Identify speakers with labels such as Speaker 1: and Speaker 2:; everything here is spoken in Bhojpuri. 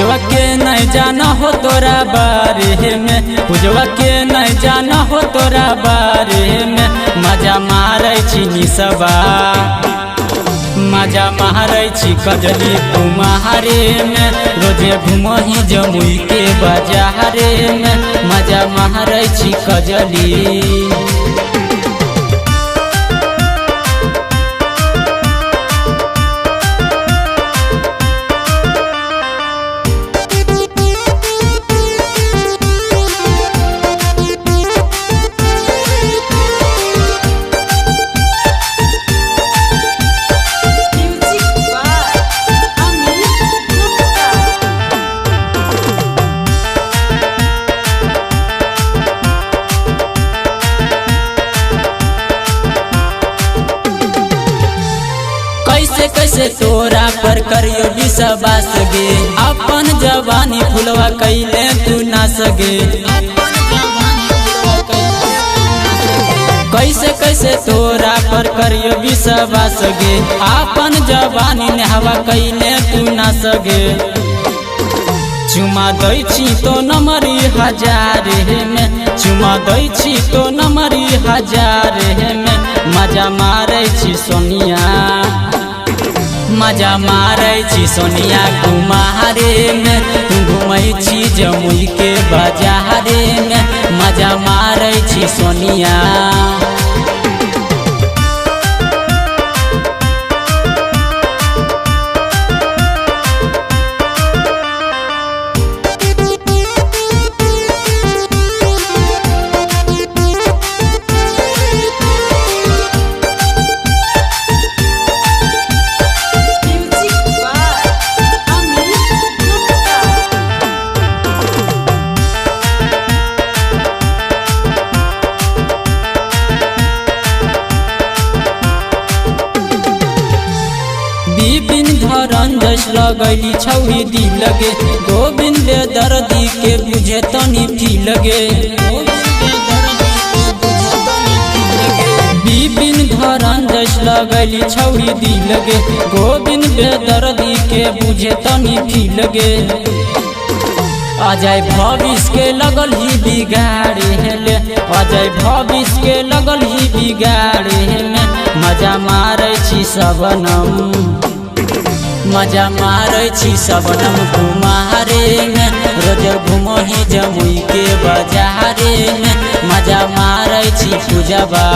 Speaker 1: पूजवा के नहीं जाना हो तोरा बारे में, पूजवा के नहीं जाना हो तोरा बारे में। मजा मारै छी निसबा, मजा मारै छी कजली तुम्हारे में। रोजे घुमही जमुई के बाजारे में, मजा मारै छी कजली। कैसे कैसे तोरा पर करियो विश्वास गे, अपन जवानी फुलवा कैले तू ना सगे। कैसे कैसे तोरा पर करियो विश्वास गे, अपन जवानी नेहवा कैले तू ना सगे। चुमा दै छी तो नमरी हजार में, चुमा दै छी तो नमरी हजार में। मजा मारै छी सोनिया, मजा मारै छी सोनिया कुमारे में। घूमै छी जमुई के बाजारे में, मजा मारै छी सोनिया। विपिन धरंजस लगैली छौरी दिल लगे, गोविंद दर्दी के बुझे तनी फी लगे। विपिन धरंजस लगैली छौरी दिल लगे, गोविंद दर्दी के बुझे तनी फी लगे। अजय भविष्य के लगल ही बिगाड़े ले, अजय भविष्य के लगल ही बिगाड़े में। मजा मारै छी सबनम, मजा मारै छी सबनम कुमारे में। रोज घुमही जमुई के बाजारे में, मजा मारै छी पूजवा।